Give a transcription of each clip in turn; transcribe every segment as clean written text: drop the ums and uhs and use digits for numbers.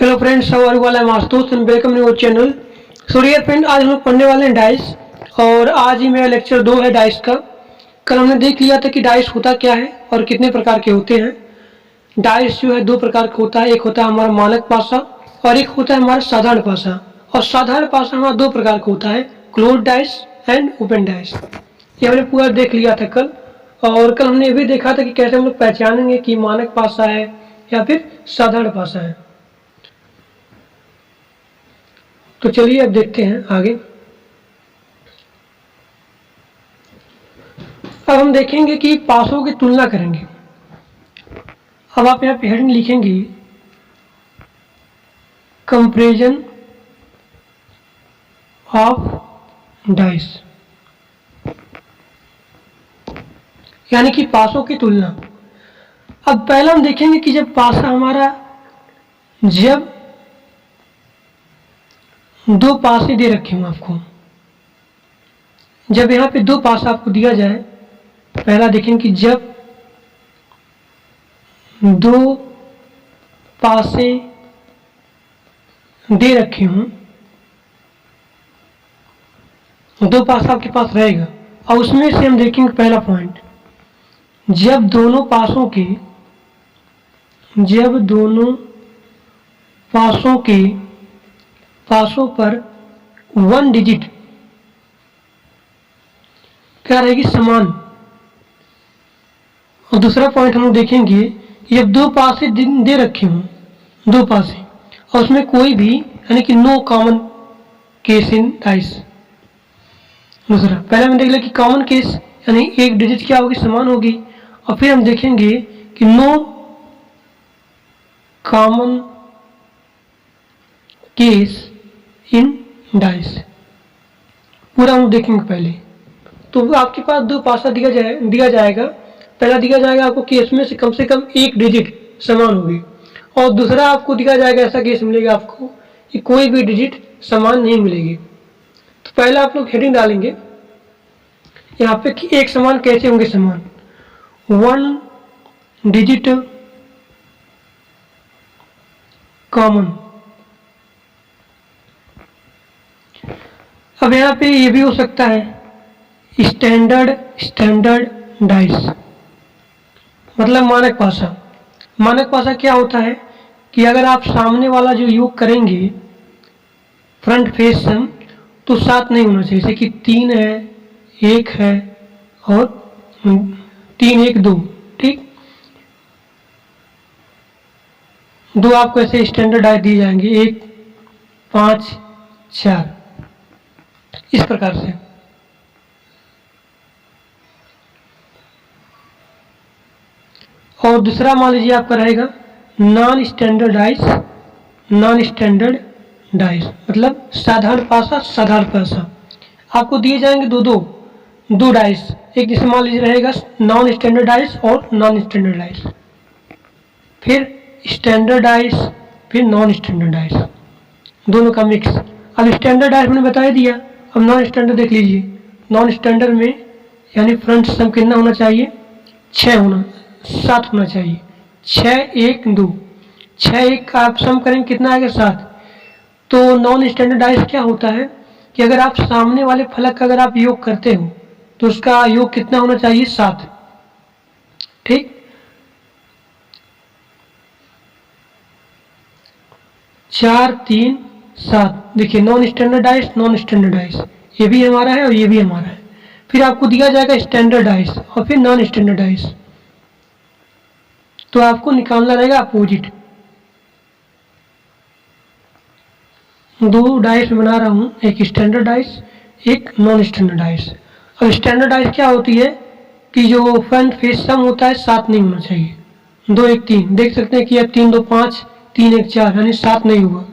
Hello friends, how are you all? I am Ashutosh and welcome to our channel. So dear friend, आज हम लोग पढ़ने वाले हैं डाइस और आज ही मेरा लेक्चर 2 है डाइस का। कल हमने देख लिया था कि डाइस होता क्या है और कितने प्रकार के होते हैं। डाइस जो है 2 प्रकार का होता है, एक होता है हमारा मानक पासा और एक होता है हमारा साधारण पासा। और साधारण पासा हमारा 2 प्रकार का होता है, close dice and open dice. ये हमने पूरा देख लिया था कल। और कल हमने ये भी देखा था कि कैसे हम लोग पहचानेंगे कि मानक पासा है या फिर साधारण पासा है। तो चलिए अब देखते हैं आगे। अब हम देखेंगे कि पासों की तुलना करेंगे। अब आप यहाँ पे हेडिंग लिखेंगे कंपैरिजन ऑफ डाइस, यानी कि पासों की तुलना। अब पहला हम देखेंगे कि जब पासा हमारा, जब 2 पासे दे रखे हूं आपको, जब यहाँ पे 2 पासा आपको दिया जाए, पहला देखेंगे कि जब 2 पासे दे रखे हूं, 2 पासा आपके पास रहेगा और उसमें से हम देखेंगे पहला पॉइंट, जब दोनों पासों पर 1 डिजिट क्या रहेगी, समान। और दूसरा पॉइंट हम लोग देखेंगे कि जब 2 पासे दे रखे हों, 2 पासे और उसमें कोई भी, यानी कि no common case in dice. दूसरा, पहले हमने देख लिया कि कॉमन केस यानी एक डिजिट क्या होगी, समान होगी। और फिर हम देखेंगे कि no common case in dice, पूरा हम देखेंगे पहले। तो आपके पास 2 पासा दिया जाएगा। पहला दिया जाएगा आपको कि इसमें से कम एक डिजिट समान होगी और दूसरा आपको दिया जाएगा ऐसा केस मिलेगा आपको कि कोई भी डिजिट समान नहीं मिलेगी। तो पहला आप लोग हेडिंग डालेंगे यहाँ पे कि एक समान कैसे होंगे, समान 1 डिजिट कॉमन। अब यहाँ पे ये भी हो सकता है स्टैंडर्ड डाइस, मतलब मानक पासा। मानक पासा क्या होता है कि अगर आप सामने वाला जो योग करेंगे फ्रंट फेस सम, तो 7 नहीं होना चाहिए, जैसे कि 3 है, 1 है और 3 1 2, ठीक। 2 आपको ऐसे स्टैंडर्ड डाइस दिए जाएंगे, 1 5 4, इस प्रकार से। और दूसरा मान लीजिए आपका रहेगा नॉन स्टैंडर्ड डाइस, मतलब साधारण पासा। आपको दिए जाएंगे दो डाइस, एक जैसे मान लीजिए रहेगा नॉन स्टैंडर्ड डाइस और नॉन स्टैंडर्ड डाइस, फिर स्टैंडर्ड डाइस, फिर नॉन स्टैंडर्ड डाइस, दोनों का मिक्स। अब स्टैंडर्ड डाइस मैंने बता दिया, अब नॉन स्टैंडर्ड देख लीजिए। नॉन स्टैंडर्ड में यानी फ्रंट सम कितना होना चाहिए, 7 होना चाहिए। 6 1 2, 6 1 का आप सम करेंगे कितना आएगा, 7। तो नॉन स्टैंडर्डाइज क्या होता है कि अगर आप सामने वाले फलक का अगर आप योग करते हो तो उसका योग कितना होना चाहिए, 7, ठीक। 4 3 7, देखिए नॉन स्टैंडर्डाइज, ये भी हमारा है और ये भी हमारा है। फिर आपको दिया जाएगा स्टैंडर्डाइज और फिर नॉन स्टैंडर्डाइज, तो आपको निकालना रहेगा अपोजिट। 2 डाइस बना रहा हूँ, एक स्टैंडर्ड डाइस, एक नॉन स्टैंडर्ड डाइस। अब स्टैंडर्ड डाइस क्या होती है कि जो फ्रंट फेस सम होता है 7 नहीं होना चाहिए। 2 1 3 देख सकते हैं कि अब 3 2 5, 3 1 4, यानी 7 नहीं हुआ।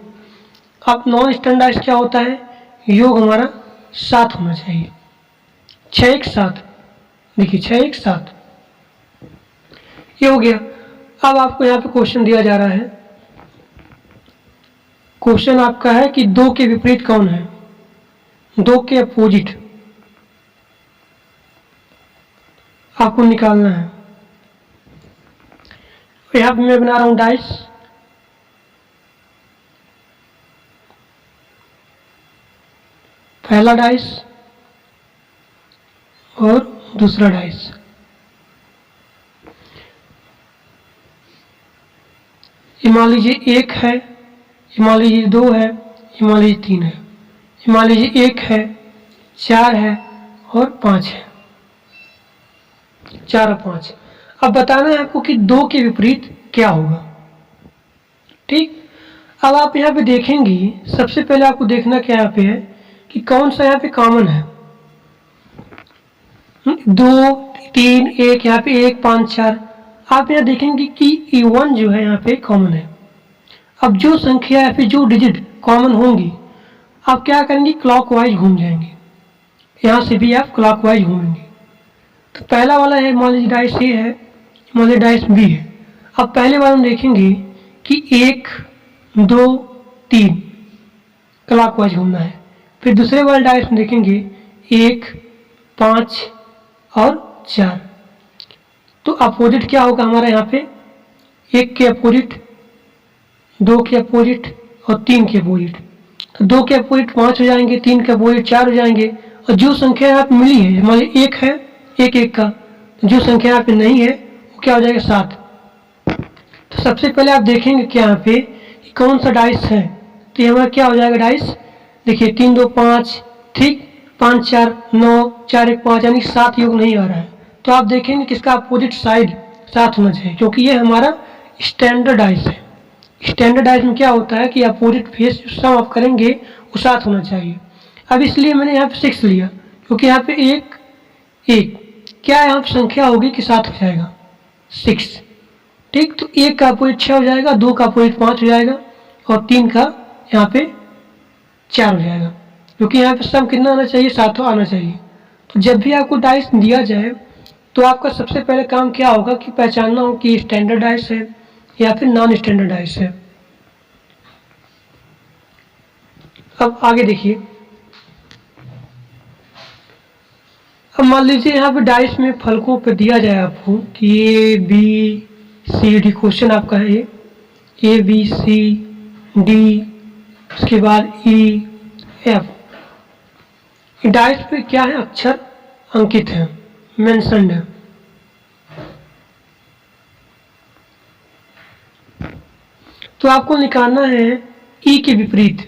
अब नॉन स्टैंडर्ड डाइस क्या होता है, योग हमारा 7 होना चाहिए। 6 1 7, देखिए 6 1 7, ये हो गया। अब आपको यहाँ पे क्वेश्चन दिया जा रहा है, क्वेश्चन आपका है कि 2 के विपरीत कौन है, 2 के अपोजिट आपको निकालना है। यहाँ पे मैं बना रहा हूं डाइस, पहला डाइस और दूसरा डाइस। ये मान लीजिए 1 है, ये मान लीजिए 2 है, ये मान लीजिए 3 है, ये मान लीजिए 1 है, 4 है और 5 है, 4 और 5। अब बताना है आपको कि 2 के विपरीत क्या होगा। ठीक, अब आप यहाँ पे देखेंगी, सबसे पहले आपको देखना क्या यहाँ पे है कि कौन सा यहाँ पे कॉमन है। 2, 3, 1, यहाँ पे 1, 5, 4। आप यहाँ देखेंगे कि E1 जो है यहाँ पे कॉमन है। अब जो संख्या या फिर जो डिजिट कॉमन होंगी, आप क्या करेंगे, क्लॉकवाइज घूम जाएंगे। यहाँ से भी आप क्लॉकवाइज घूमेंगे। तो पहला वाला है, मान लीजिए डाइस ए है, मान लीजिए डाइस बी है। अब पहले बार हम देखेंगे कि 1, 2, 3 क्लॉकवाइज घूमना है। फिर दूसरे वाले डाइस में देखेंगे 1, 5 और 4। तो अपोजिट क्या होगा हमारा यहाँ पे, 1 के अपोजिट, 2 के अपोजिट और 3 के अपोजिट। तो 2 के अपोजिट 5 हो जाएंगे, 3 के अपोजिट 4 हो जाएंगे। और जो संख्या यहाँ पे मिली है, मान लीजिए 1 है, 1 1 का, तो जो संख्या यहाँ पे नहीं है वो क्या हो जाएगा, 7। तो सबसे पहले आप देखेंगे कि यहाँ पे कौन सा डाइस है। तो ये हमारा क्या हो जाएगा डाइस, देखिए 3 2 5, ठीक, 5 4 9, 4 1 5, यानी 7 योग नहीं आ रहा है। तो आप देखेंगे किसका अपोजिट साइड 7 होना चाहिए, क्योंकि ये हमारा स्टैंडर्ड डाइस है। स्टैंडर्ड डाइस में क्या होता है कि अपोजिट फेस सम आप करेंगे वो 7 होना चाहिए। अब इसलिए मैंने यहाँ पे 6 लिया, क्योंकि यहाँ पे 1 1 क्या यहाँ पे संख्या होगी कि 7 हो जाएगा, 6। ठीक, तो 1 का अपोजिट 6 हो जाएगा, 2 का अपोजिट 5 हो जाएगा और 3 का यहाँ पे 4 हो जाएगा, क्योंकि यहाँ पे सम कितना आना चाहिए, 7 आना चाहिए। तो जब भी आपको डाइस दिया जाए तो आपका सबसे पहले काम क्या होगा कि पहचानना हो कि स्टैंडर्ड डाइस है या फिर नॉन स्टैंडर्ड डाइस है। अब आगे देखिए, अब मान लीजिए यहाँ पे डाइस में फलकों पे दिया जाए आपको कि ABCD, क्वेश्चन आपका है ये ABCD, उसके बाद EF। डाइस पे क्या है, अक्षर अंकित है, मेंशन्ड है। तो आपको निकालना है E के विपरीत।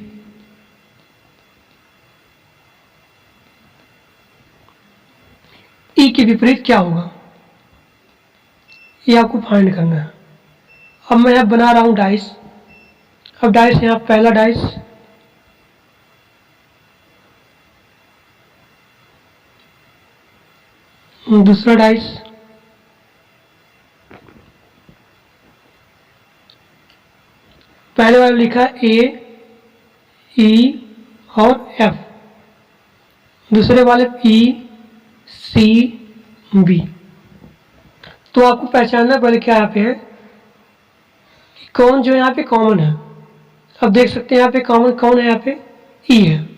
E के विपरीत क्या होगा, ये आपको फाइंड करना है। अब मैं यहाँ बना रहा हूँ डाइस। अब डाइस यहाँ पहला डाइस, दूसरा डाइस, पहले वाले लिखा A, E और F, दूसरे वाले P, C, B। तो आपको पहचानना पहले क्या यहाँ पे है कि कौन जो यहाँ पे कॉमन है। अब देख सकते हैं यहाँ पे कॉमन कौन है, यहाँ पे E है,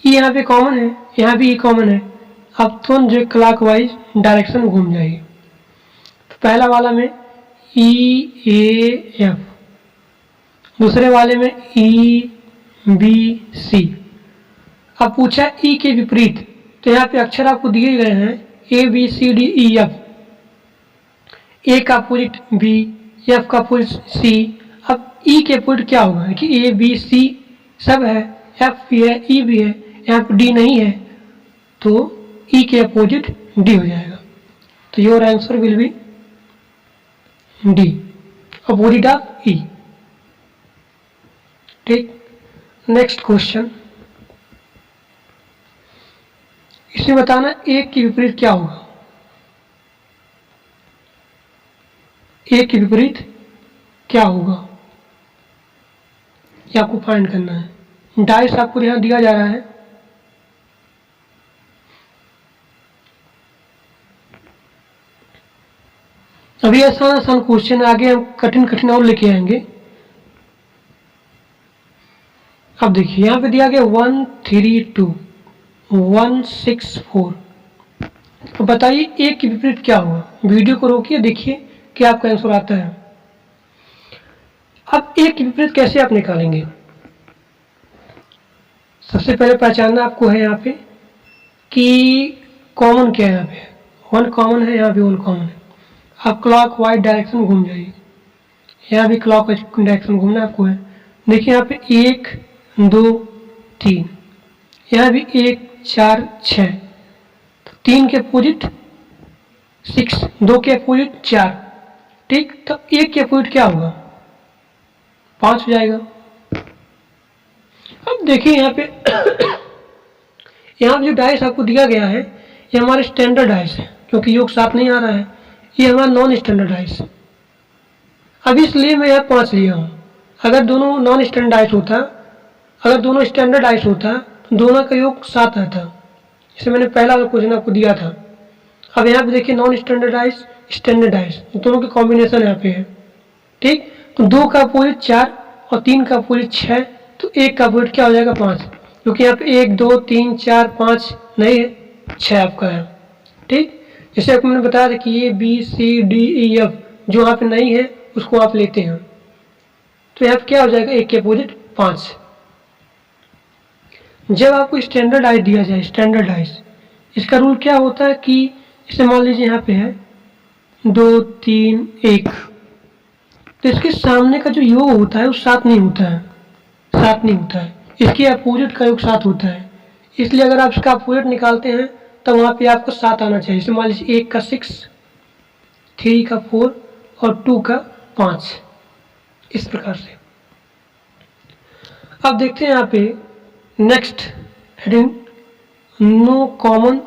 E यहाँ पे कॉमन है, यहाँ भी E कॉमन है। अब तुरंत जो क्लॉकवाइज डायरेक्शन घूम जाएगी। तो पहला वाला में EAF, दूसरे वाले में EBC। अब पूछा E के विपरीत, तो यहाँ पे अक्षर आपको दिए गए हैं ABCDEF। A का अपोजिट B, F का अपोजिट C। अब E के अपोजिट क्या होगा कि ABC सब है, F भी है, E भी है, यहाँ पे D नहीं है, तो E के अपोजिट D हो जाएगा। तो your answer will be D, opposite of E। ठीक, नेक्स्ट क्वेश्चन, इसमें बताना 1 के विपरीत क्या होगा। 1 के विपरीत क्या होगा ये आपको फाइंड करना है। डाइस आपको यहाँ दिया जा रहा है। अभी आसान आसान क्वेश्चन, आगे हम कठिन कठिन और लेके आएंगे। अब देखिए यहाँ पे दिया गया 132 164। तो बताइए 1 के विपरीत क्या होगा। वीडियो को रोकिए, देखिए क्या आपका आंसर आता है। अब 1 के विपरीत कैसे आप निकालेंगे। सबसे पहले पहचानना आपको है यहाँ पे कि कॉमन क्या है। यहाँ पे 1 कॉमन है, यहाँ भी 1 कॉमन है। आप क्लॉक वाइज डायरेक्शन घूम जाइए, यहाँ भी क्लॉक वाइज डायरेक्शन घूमना आपको है। देखिए यहाँ पे 1 2 3, यहाँ भी 1 4 6, तो 3 के अपोजिट 6, 2 के अपोजिट 4, ठीक। तो 1 के अपोजिट क्या होगा, 5 हो जाएगा। अब देखिए यहाँ पे यहाँ पे जो डाइस आपको दिया गया है ये हमारे स्टैंडर्ड डाइस है, क्योंकि योग साथ नहीं आ रहा है, ये हमारा नॉन स्टैंडर्ड डाइस है। अब इसलिए मैं यहाँ 5 लिया हूँ। अगर दोनों नॉन स्टैंडर्ड डाइस होता, अगर दोनों स्टैंडर्ड डाइस होता तो दोनों का योग 7 आता, जैसे मैंने पहला क्वेश्चन आपको दिया था। अब यहाँ पे देखिए non standard dice, standard dice, दोनों के कॉम्बिनेशन यहाँ पे है, ठीक। तो 2 का अपोजिट 4 और 3 का अपोजिट 6, तो 1 का अपोजिट क्या हो जाएगा, 5, क्योंकि यहाँ पे 1 2 3 4 5 नहीं है, 6 आपका है, ठीक। जैसे आपको मैंने बताया था कि ये B C D E F जो यहाँ पे नहीं है उसको आप लेते हैं, तो यहाँ पे क्या हो जाएगा, 1 के अपोजिट 5। जब आपको स्टैंडर्ड डाइस दिया जाए, स्टैंडर्ड डाइस, इसका रूल क्या होता है कि इसे मान लीजिए यहाँ पे है 2 3 1, तो इसके सामने का जो योग होता है वो 7 नहीं होता है, 7 नहीं होता है, इसके अपोजिट का योग 7 होता है। इसलिए अगर आप इसका अपोजिट निकालते हैं तो वहाँ पे आपको 7 आना चाहिए। जैसे मान लीजिए 1 का 6, 3 का 4 और 2 का 5, इस प्रकार से। अब देखते हैं यहाँ पे next heading, no common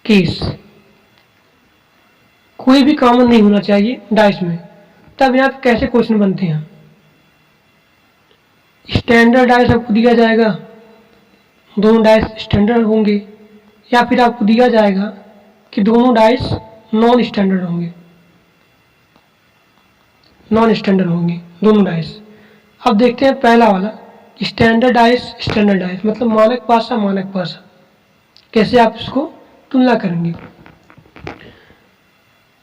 case, कोई भी कॉमन नहीं होना चाहिए डाइस में। तब यहाँ पे कैसे क्वेश्चन बनते हैं, स्टैंडर्ड डाइस आपको दिया जाएगा, दोनों डाइस स्टैंडर्ड होंगे, या फिर आपको दिया जाएगा कि दोनों डाइस नॉन स्टैंडर्ड होंगे, नॉन स्टैंडर्ड होंगे दोनों डाइस। अब देखते हैं पहला वाला, स्टैंडर्ड डाइस, स्टैंडर्ड डाइस मतलब मानक पासा, मानक पासा, कैसे आप इसको तुलना करेंगे।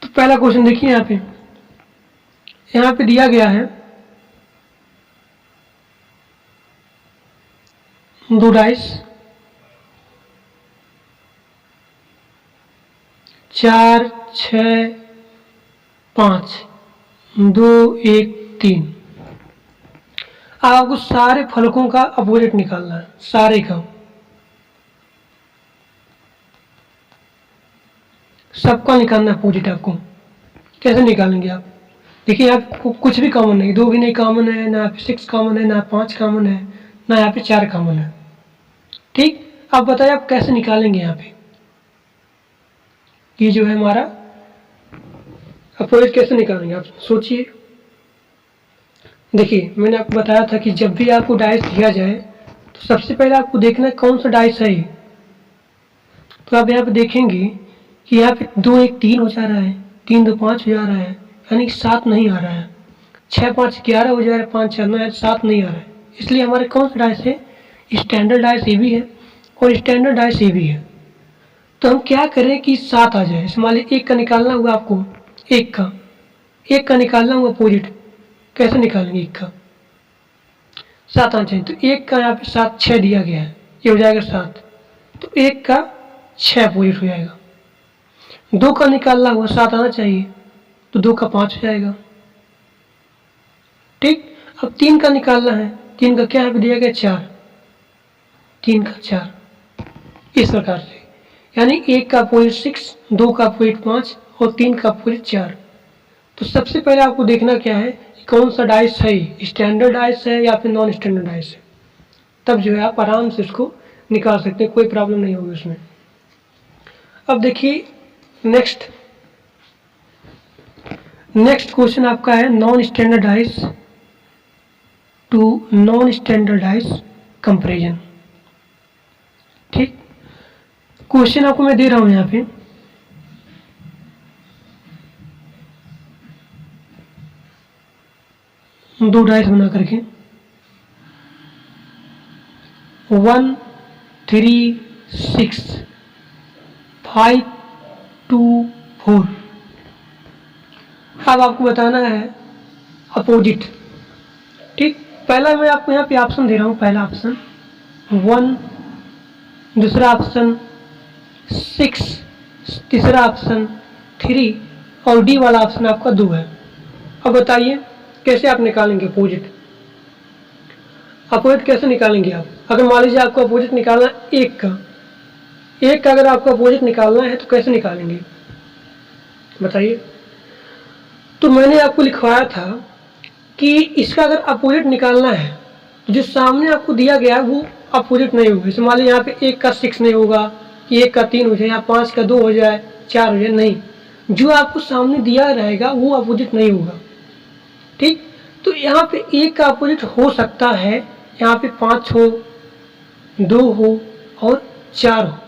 तो पहला क्वेश्चन देखिए यहाँ पे दिया गया है 2 डाइस, 4 6 5, 2 1 3। आपको सारे फलकों का अपोजिट निकालना है, सारे का, सबका निकालना है अपोजिट आपको। कैसे निकालेंगे आप, देखिए यहाँ पे कुछ भी कॉमन नहीं, 2 भी नहीं कॉमन है, ना यहाँ पे 6 कॉमन है, ना 5 कॉमन है, ना यहाँ पे 4 कॉमन है, ठीक। आप बताइए आप कैसे निकालेंगे यहाँ पे, ये जो है हमारा अपोजिट कैसे निकालेंगे, आप सोचिए। देखिए मैंने आपको बताया था कि जब भी आपको डाइस दिया जाए तो सबसे पहले आपको देखना है कौन सा डाइस है। तो आप यहाँ पे देखेंगे कि यहाँ पे 2 1 3 हो जा रहा है, 3 2 5 हो जा रहा है, यानी 7 नहीं आ रहा है, 6 5 11 हो जा रहा है, 5 6 9 7 नहीं आ रहा है। इसलिए हमारे कौन सा डाइस है, स्टैंडर्ड डाइस ए भी है और स्टैंडर्ड डाइस ए भी है। तो हम क्या करें कि 7 आ जाए। मान लीजिए 1 का निकालना हुआ आपको, 1 का निकालना हुआ अपोजिट, कैसे निकालेंगे 1 का, 7 आना चाहिए। तो 1 का यहाँ पे 7 6 दिया गया है, ये हो जाएगा 7, तो 1 का 6 अपोजिट हो जाएगा। 2 का निकालना हुआ 7 आना चाहिए, तो 2 का 5 हो जाएगा, ठीक। अब 3 का निकालना है, 3 का क्या यहाँ पे दिया गया 4, 3 का 4, इस प्रकार से। यानी 1 का अपोजिट 6, 2 का अपोजिट 5 और 3 का अपोजिट 4। तो सबसे पहले आपको देखना क्या है कि कौन सा डाइस है, स्टैंडर्ड डाइस है या फिर नॉन स्टैंडर्ड डाइस है। तब जो है आप आराम से इसको निकाल सकते हैं, कोई प्रॉब्लम नहीं होगी उसमें। अब देखिए नेक्स्ट क्वेश्चन आपका है non standard dice to non standard dice comparison, ठीक। क्वेश्चन आपको मैं दे रहा हूं यहाँ पे, दो डाइस बना करके 1 3 6 5 2 4। अब आपको बताना है अपोजिट, ठीक। पहला मैं आपको यहाँ पे ऑप्शन दे रहा हूँ, पहला ऑप्शन 1, दूसरा ऑप्शन 6, तीसरा ऑप्शन 3 और डी वाला ऑप्शन आपका 2 है। अब बताइए कैसे आप निकालेंगे अपोजिट? अपोजिट कैसे निकालेंगे आप? अगर मान लीजिए आपको अपोजिट निकालना है एक का अगर आपको अपोजिट निकालना है तो कैसे निकालेंगे बताइए? तो मैंने आपको लिखवाया था कि इसका अगर अपोजिट निकालना है तो जो सामने आपको दिया गया है वो अपोजिट नहीं होगा। जैसे मान लीजिए यहाँ पे 1 का 6 नहीं होगा कि 1 का 3 हो जाए या 5 का 2 हो जाए, 4 हो जाए, नहीं, जो आपको सामने दिया रहेगा वो अपोजिट नहीं होगा। ठीक, तो यहाँ पे 1 का अपोजिट हो सकता है, यहाँ पे 5 हो, 2 हो और 4 हो,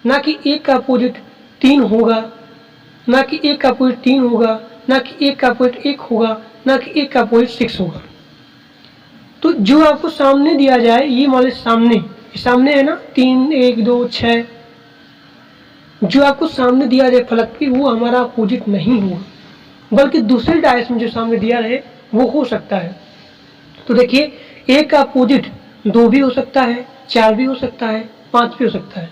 ना कि 1 का अपोजिट 3 होगा, ना कि 1 का अपोजिट 3 होगा, ना कि 1 का अपोजिट 1 होगा, ना कि 1 का अपोजिट 6 होगा। तो जो आपको सामने दिया जाए, ये मान लीजिए सामने है ना 3, 1, 2, 6, जो आपको सामने दिया जाए फलक पे वो हमारा अपोजिट नहीं होगा, बल्कि दूसरे डायस में जो सामने दिया रहे वो हो सकता है। तो देखिए 1 का अपोजिट 2 भी हो सकता है, 4 भी हो सकता है, 5 भी हो सकता है।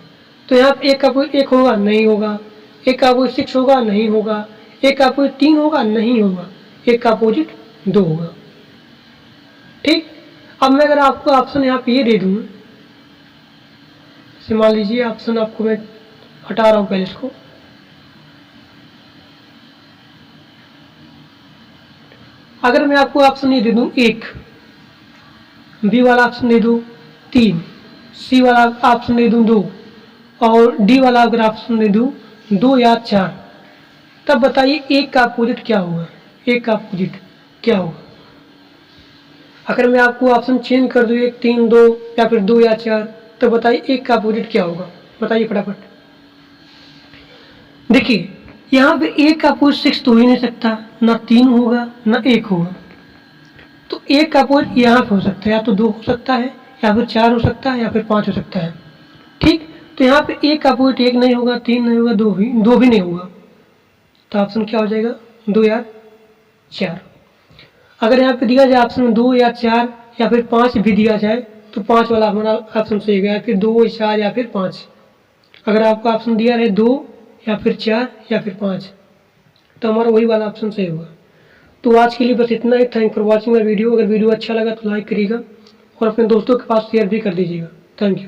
तो यहाँ पे 1 का अपोजिट 1 होगा, नहीं होगा, 1 का अपोजिट 6 होगा, नहीं होगा, 1 का अपोजिट 3 होगा, नहीं होगा, 1 का अपोजिट 2 होगा। ठीक, अब मैं अगर आपको ऑप्शन यहाँ पे ये दे दूँ, मान लीजिए ऑप्शन आपको मैं हटा रहा हूँ पहले इसको, अगर मैं आपको ऑप्शन ये दे दूँ 1, बी वाला ऑप्शन दे दूँ 3, सी वाला ऑप्शन दे दूँ 2 और डी वाला अगर ऑप्शन दे दूँ 2 या 4, तब बताइए 1 का अपोजिट क्या होगा? 1 का अपोजिट क्या होगा? अगर मैं आपको ऑप्शन चेंज कर दूँ 1, 3, 2 या फिर 2 या 4, तो बताइए 1 का अपोजिट क्या होगा? बताइए फटाफट। देखिए यहाँ पे 1 का अपोजिट 6 तो हो ही नहीं सकता, ना 3 होगा ना 1 होगा। तो 1 का अपोजिट यहाँ पे हो सकता है, या तो 2 हो सकता है, या फिर 4 हो सकता है, या फिर 5 हो सकता है। ठीक, तो यहाँ पे 1 का अपोजिट 1 नहीं होगा, 3 नहीं होगा, 2 भी नहीं होगा। तो ऑप्शन क्या हो जाएगा? 2 या 4। अगर यहाँ पे दिया जाए ऑप्शन 2 या 4 या फिर 5 भी दिया जाए तो 5 वाला हमारा ऑप्शन सही गया, फिर 2, 4 या फिर 5। अगर आपको ऑप्शन दिया रहे 2 या फिर 4 या फिर 5 तो हमारा वही वाला ऑप्शन सही होगा। तो आज के लिए बस इतना ही। Thank for watching my video. अगर वीडियो अच्छा लगा तो लाइक करिएगा और अपने दोस्तों के पास शेयर भी कर दीजिएगा। Thank you.